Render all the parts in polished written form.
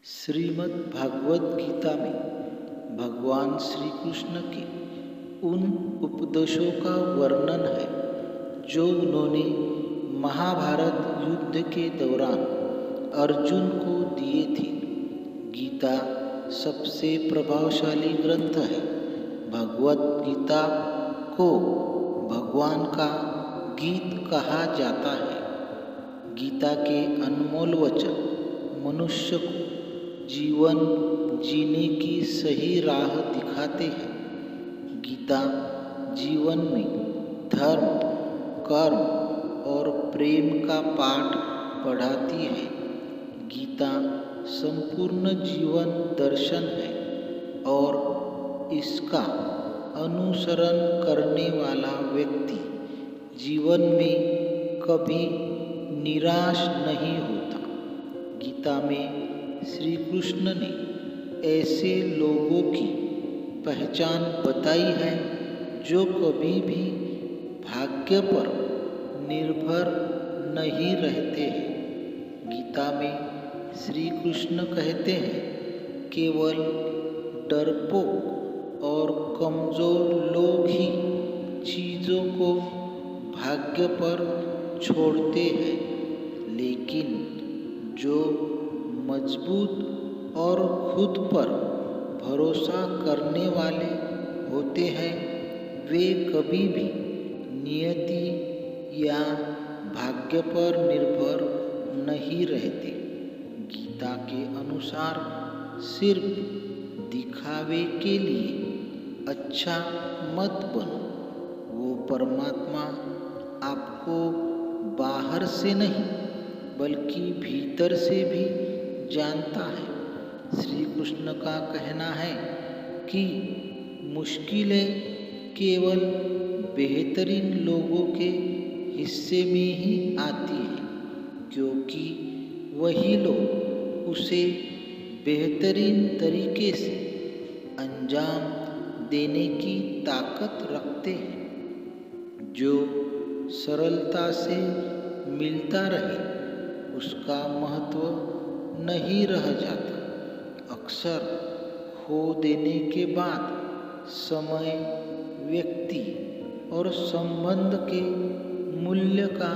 श्रीमद् भागवत गीता में भगवान श्री कृष्ण के उन उपदेशों का वर्णन है जो उन्होंने महाभारत युद्ध के दौरान अर्जुन को दिए थे। गीता सबसे प्रभावशाली ग्रंथ है। भगवत गीता को भगवान का गीत कहा जाता है। गीता के अनमोल वचन मनुष्य को जीवन जीने की सही राह दिखाते हैं। गीता जीवन में धर्म, कर्म और प्रेम का पाठ पढ़ाती है। गीता संपूर्ण जीवन दर्शन है और इसका अनुसरण करने वाला व्यक्ति जीवन में कभी निराश नहीं होता। गीता में श्री कृष्ण ने ऐसे लोगों की पहचान बताई है जो कभी भी भाग्य पर निर्भर नहीं रहते हैं। गीता में श्री कृष्ण कहते हैं, केवल डरपोक और कमजोर लोग ही चीज़ों को भाग्य पर छोड़ते हैं, लेकिन जो मजबूत और खुद पर भरोसा करने वाले होते हैं वे कभी भी नियति या भाग्य पर निर्भर नहीं रहते। गीता के अनुसार सिर्फ दिखावे के लिए अच्छा मत बनो। वो परमात्मा आपको बाहर से नहीं बल्कि भीतर से भी जानता है। श्री कृष्ण का कहना है कि मुश्किलें केवल बेहतरीन लोगों के हिस्से में ही आती हैं, क्योंकि वही लोग उसे बेहतरीन तरीके से अंजाम देने की ताकत रखते हैं। जो सरलता से मिलता रहे उसका महत्व नहीं रह जाता। अक्सर खो देने के बाद समय, व्यक्ति और संबंध के मूल्य का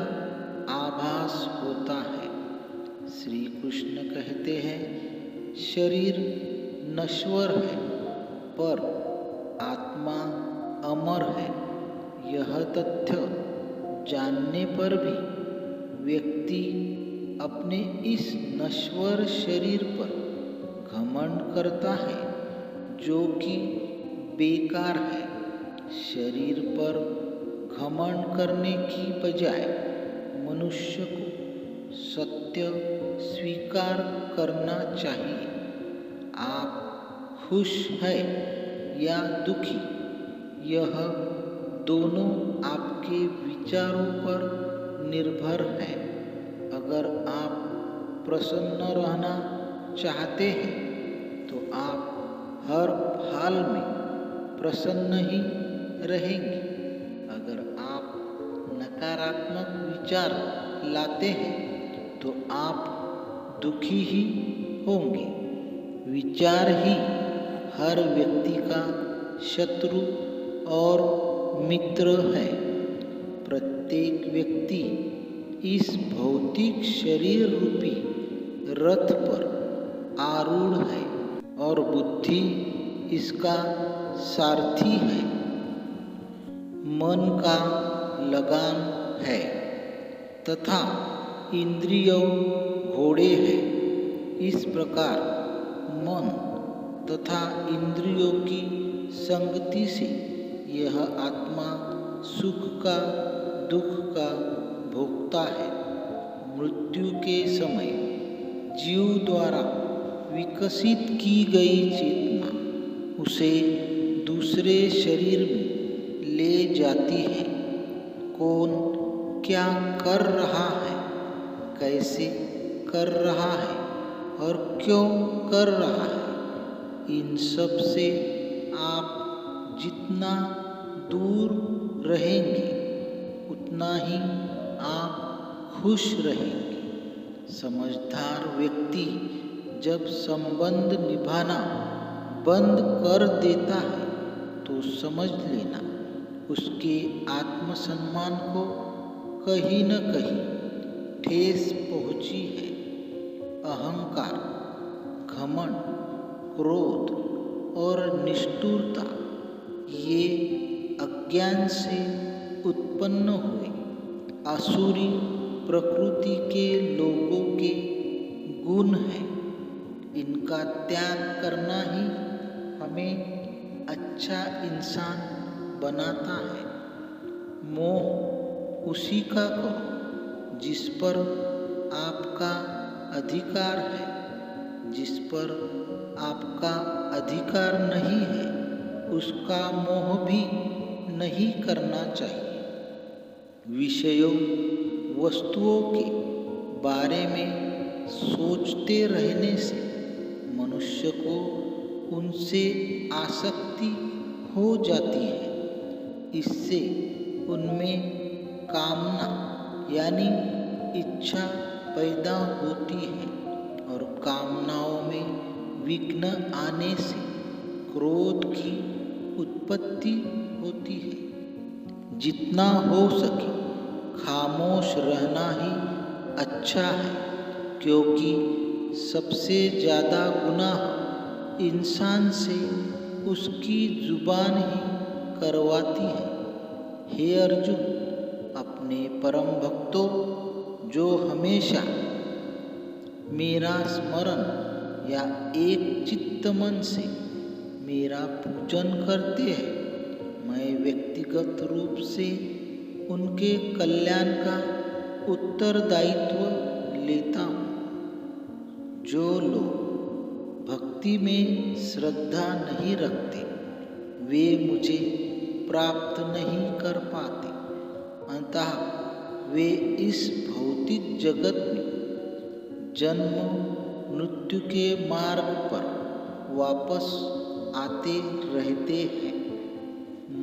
आभास होता है। श्री कृष्ण कहते हैं, शरीर नश्वर है पर आत्मा अमर है। यह तथ्य जानने पर भी व्यक्ति अपने इस नश्वर शरीर पर घमंड करता है जो कि बेकार है। शरीर पर घमंड करने की बजाय मनुष्य को सत्य स्वीकार करना चाहिए। आप खुश हैं या दुखी, यह दोनों आपके विचारों पर निर्भर है। अगर आप प्रसन्न रहना चाहते हैं तो आप हर हाल में प्रसन्न ही रहेंगे। अगर आप नकारात्मक विचार लाते हैं तो आप दुखी ही होंगे। विचार ही हर व्यक्ति का शत्रु और मित्र है। प्रत्येक व्यक्ति इस भौतिक शरीर रूपी रथ पर आरूढ़ है और बुद्धि इसका सारथी है। मन का लगाम है तथा इंद्रिय घोड़े हैं। इस प्रकार मन तथा इंद्रियों की संगति से यह आत्मा सुख का, दुख का भोगता है। मृत्यु के समय जीव द्वारा विकसित की गई चेतना उसे दूसरे शरीर में ले जाती है। कौन क्या कर रहा है, कैसे कर रहा है और क्यों कर रहा है, इन सब से आप जितना दूर रहेंगे उतना ही आप खुश रहेंगे। समझदार व्यक्ति जब संबंध निभाना बंद कर देता है तो समझ लेना उसके आत्मसम्मान को कहीं न कहीं ठेस पहुंची है। अहंकार, घमंड, क्रोध और निष्ठुरता ये अज्ञान से उत्पन्न हुए आसुरी प्रकृति के लोगों के गुण हैं। इनका त्याग करना ही हमें अच्छा इंसान बनाता है। मोह उसी का करो जिस पर आपका अधिकार है। जिस पर आपका अधिकार नहीं है उसका मोह भी नहीं करना चाहिए। विषयों वस्तुओं के बारे में सोचते रहने से मनुष्य को उनसे आसक्ति हो जाती है। इससे उनमें कामना यानी इच्छा पैदा होती है और कामनाओं में विघ्न आने से क्रोध की उत्पत्ति होती है। जितना हो सके खामोश रहना ही अच्छा है, क्योंकि सबसे ज़्यादा गुनाह इंसान से उसकी जुबान ही करवाती है। हे अर्जुन, अपने परम भक्तों जो हमेशा मेरा स्मरण या एक चित्त मन से मेरा पूजन करते हैं, मैं व्यक्तिगत रूप से उनके कल्याण का उत्तरदायित्व लेता हूँ। जो लोग भक्ति में श्रद्धा नहीं रखते वे मुझे प्राप्त नहीं कर पाते। अतः वे इस भौतिक जगत में जन्म मृत्यु के मार्ग पर वापस आते रहते हैं।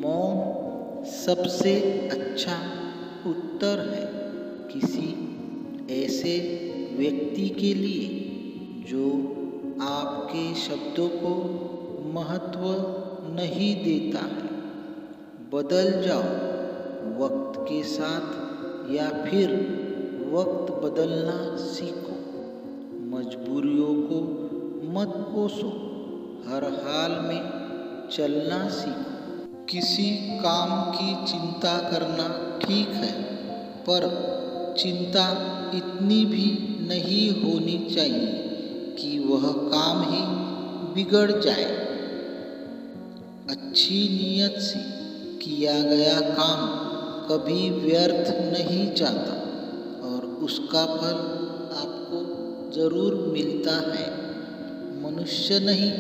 मौन सबसे अच्छा उत्तर है किसी ऐसे व्यक्ति के लिए जो आपके शब्दों को महत्व नहीं देता है। बदल जाओ वक्त के साथ या फिर वक्त बदलना सीखो। मजबूरियों को मत कोसो, हर हाल में चलना सीखो। किसी काम की चिंता करना ठीक है, पर चिंता इतनी भी नहीं होनी चाहिए कि वह काम ही बिगड़ जाए। अच्छी नीयत से किया गया काम कभी व्यर्थ नहीं जाता और उसका फल आपको जरूर मिलता है। मनुष्य नहीं,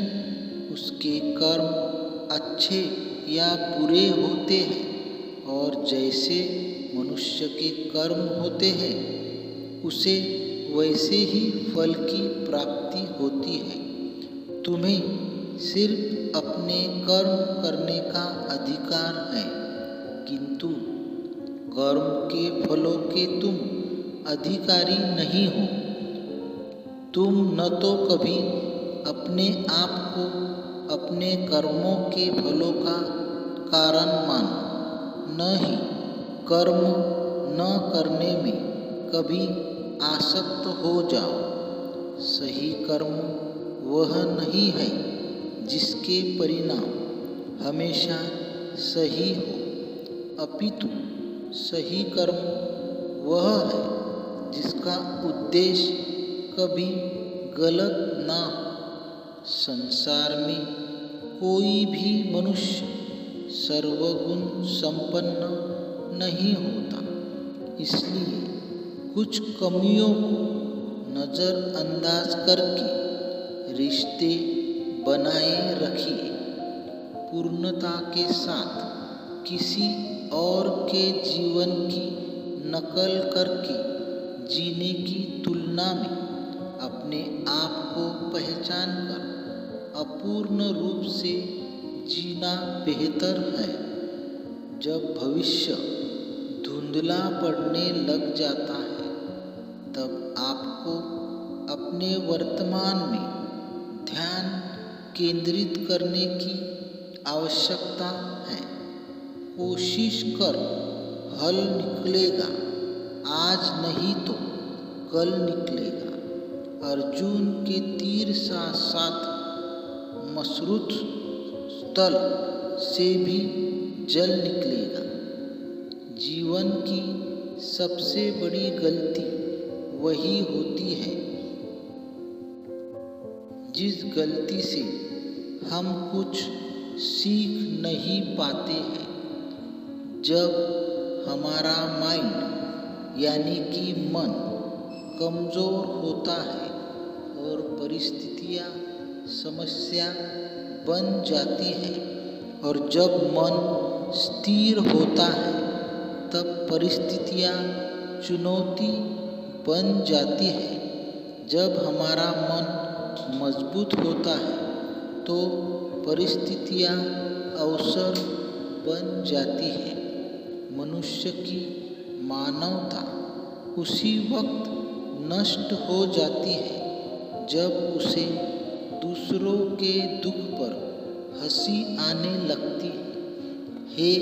उसके कर्म अच्छे या बुरे होते हैं और जैसे मनुष्य के कर्म होते हैं उसे वैसे ही फल की प्राप्ति होती है। तुम्हें सिर्फ अपने कर्म करने का अधिकार है, किंतु कर्म के फलों के तुम अधिकारी नहीं हो। तुम न तो कभी अपने आप को अपने कर्मों के फलों का कारण मानो, न ही कर्म न करने में कभी आसक्त हो जाओ। सही कर्म वह नहीं है जिसके परिणाम हमेशा सही हो, अपितु सही कर्म वह है जिसका उद्देश्य कभी गलत ना हो। संसार में कोई भी मनुष्य सर्वगुण संपन्न नहीं होता, इसलिए कुछ कमियों को नज़रअंदाज करके रिश्ते बनाए रखिए। पूर्णता के साथ किसी और के जीवन की नकल करके जीने की तुलना में अपने आप को पहचान कर अपूर्ण रूप से जीना बेहतर है। जब भविष्य धुंधला पड़ने लग जाता है तब आपको अपने वर्तमान में ध्यान केंद्रित करने की आवश्यकता है। कोशिश कर, हल निकलेगा, आज नहीं तो कल निकलेगा। अर्जुन के तीर सा साथ मशरुत स्थल से भी जल निकलेगा। जीवन की सबसे बड़ी गलती वही होती है जिस गलती से हम कुछ सीख नहीं पाते हैं। जब हमारा माइंड यानी कि मन कमज़ोर होता है और परिस्थितियाँ समस्या बन जाती है, और जब मन स्थिर होता है तब परिस्थितियाँ चुनौती बन जाती है। जब हमारा मन मजबूत होता है तो परिस्थितियाँ अवसर बन जाती है। मनुष्य की मानवता उसी वक्त नष्ट हो जाती है जब उसे दूसरों के दुख पर हंसी आने लगती है। हे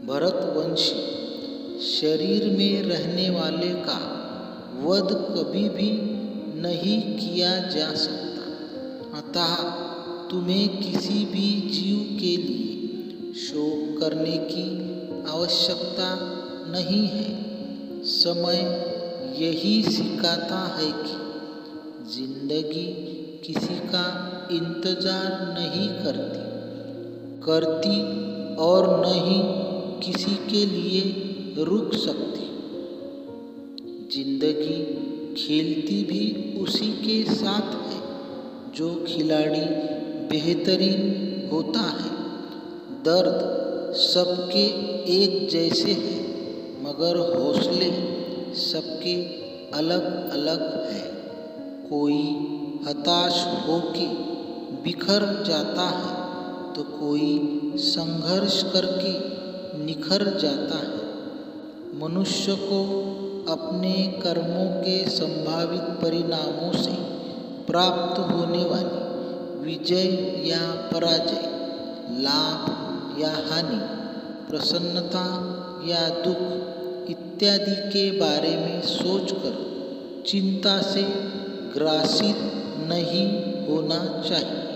भरतवंशी, शरीर में रहने वाले का वध कभी भी नहीं किया जा सकता, अतः तुम्हें किसी भी जीव के लिए शोक करने की आवश्यकता नहीं है। समय यही सिखाता है कि जिंदगी किसी का इंतजार नहीं करती और न ही किसी के लिए रुक सकती। जिंदगी खेलती भी उसी के साथ है जो खिलाड़ी बेहतरीन होता है। दर्द सबके एक जैसे हैं, मगर हौसले सबके अलग अलग हैं। कोई हताश होके बिखर जाता है तो कोई संघर्ष करके निखर जाता है। मनुष्य को अपने कर्मों के संभावित परिणामों से प्राप्त होने वाली विजय या पराजय, लाभ या हानि, प्रसन्नता या दुख इत्यादि के बारे में सोचकर चिंता से ग्रासित नहीं होना चाहिए।